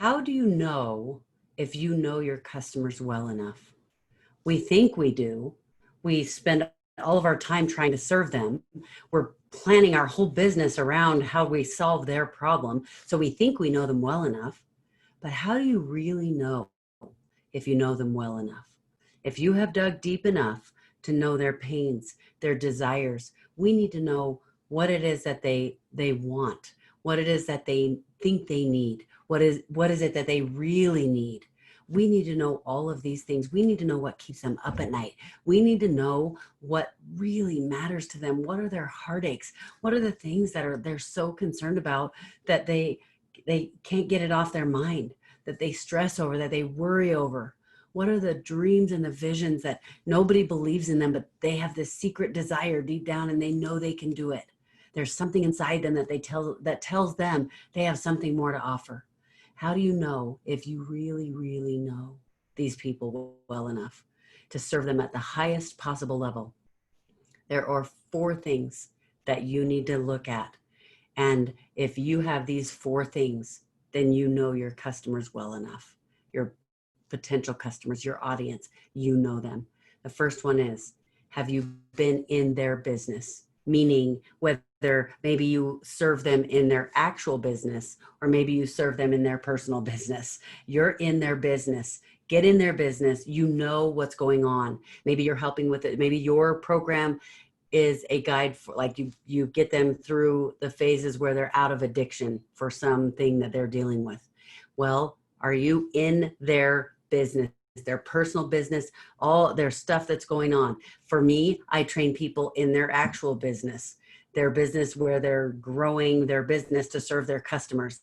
How do you know if you know your customers well enough? We think we do. We spend all of our time trying to serve them. We're planning our whole business around how we solve their problem. So we think we know them well enough. But how do you really know if you know them well enough? If you have dug deep enough to know their pains, their desires, we need to know what it is that they want, what it is that they think they need, what is it that they really need. We need to know all of these things. We need to know what keeps them up at night. We need to know what really matters to them. What are their heartaches? What are the things that they're so concerned about that they can't get it off their mind, that they stress over, that they worry over? What are the dreams and the visions that nobody believes in them, but they have this secret desire deep down and they know they can do it? There's something inside them that tells them they have something more to offer. How do you know if you really, really know these people well enough to serve them at the highest possible level? There are 4 things that you need to look at. And if you have these 4 things, then you know your customers well enough. Your potential customers, your audience, you know them. The first one is, have you been in their business? Meaning whether maybe you serve them in their actual business or maybe you serve them in their personal business. You're in their business. Get in their business. You know what's going on. Maybe you're helping with it. Maybe your program is a guide for, like, you get them through the phases where they're out of addiction for something that they're dealing with. Well, are you in their business, their personal business, all their stuff that's going on? For me, I train people in their actual business, their business where they're growing their business to serve their customers.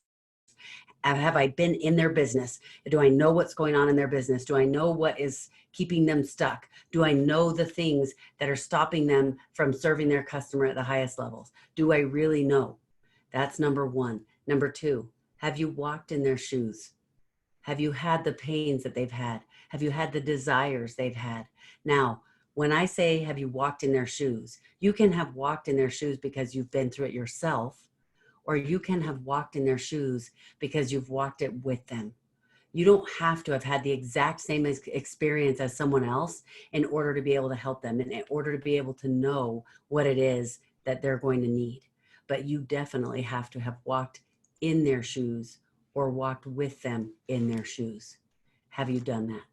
Have I been in their business? Do I know what's going on in their business? Do I know what is keeping them stuck? Do I know the things that are stopping them from serving their customer at the highest levels? Do I really know? That's number 1. Number 2, have you walked in their shoes? Have you had the pains that they've had? Have you had the desires they've had? Now, when I say, have you walked in their shoes, you can have walked in their shoes because you've been through it yourself, or you can have walked in their shoes because you've walked it with them. You don't have to have had the exact same experience as someone else in order to be able to help them, and in order to be able to know what it is that they're going to need. But you definitely have to have walked in their shoes or walked with them in their shoes. Have you done that?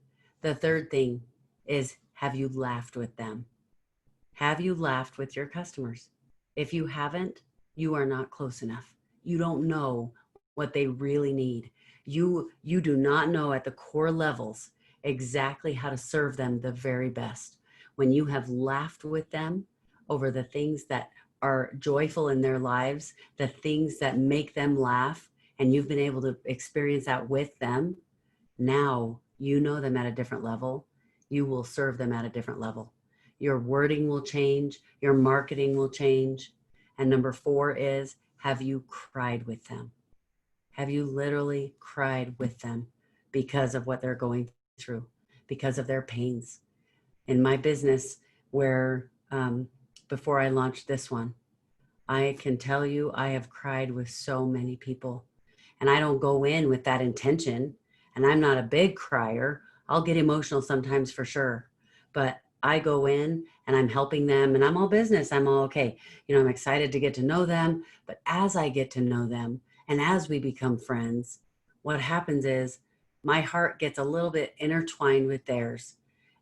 The third thing is, have you laughed with them? Have you laughed with your customers? If you haven't, you are not close enough. You don't know what they really need. You do not know at the core levels exactly how to serve them the very best. When you have laughed with them over the things that are joyful in their lives, the things that make them laugh, and you've been able to experience that with them, now you know them at a different level. You will serve them at a different level. Your wording will change. Your marketing will change. And number 4 is, have you cried with them? Have you literally cried with them because of what they're going through, because of their pains? In my business, where before I launched this one, I can tell you I have cried with so many people. And I don't go in with that intention. And I'm not a big crier. I'll get emotional sometimes for sure. But I go in and I'm helping them, and I'm all business. I'm all okay. I'm excited to get to know them. But as I get to know them and as we become friends, what happens is my heart gets a little bit intertwined with theirs.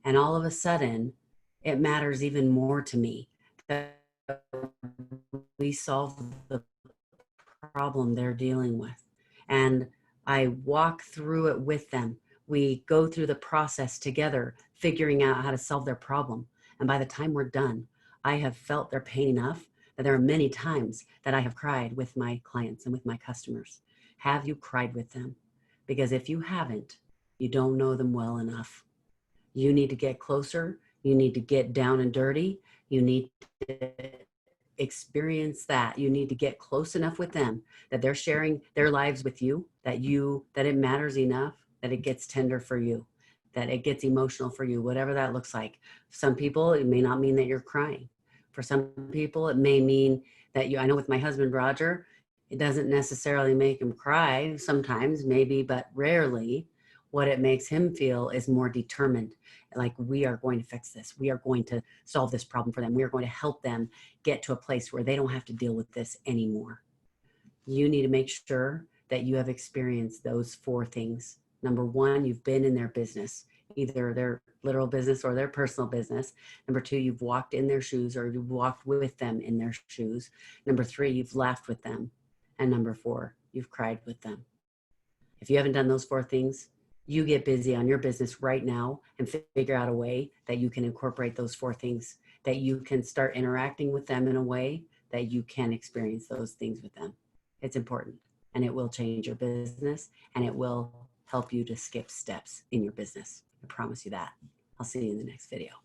And all of a sudden, it matters even more to me that we solve the problem they're dealing with. And I walk through it with them. We go through the process together, figuring out how to solve their problem. And by the time we're done, I have felt their pain enough that there are many times that I have cried with my clients and with my customers. Have you cried with them? Because if you haven't, you don't know them well enough. You need to get closer. You need to get down and dirty. You need to experience that. You need to get close enough with them that they're sharing their lives with you, that it matters enough that it gets tender for you, that it gets emotional for you, whatever that looks like. Some people, it may not mean that you're crying. For some people, it may mean that I know with my husband, Roger, It doesn't necessarily make him cry, sometimes, maybe, but rarely. What it makes him feel is more determined. Like, we are going to fix this. We are going to solve this problem for them. We are going to help them get to a place where they don't have to deal with this anymore. You need to make sure that you have experienced those 4 things. Number 1, you've been in their business, either their literal business or their personal business. Number 2, you've walked in their shoes or you've walked with them in their shoes. Number 3, you've laughed with them. And number 4, you've cried with them. If you haven't done those 4 things, you get busy on your business right now and figure out a way that you can incorporate those 4 things, that you can start interacting with them in a way that you can experience those things with them. It's important, and it will change your business, and it will help you to skip steps in your business. I promise you that. I'll see you in the next video.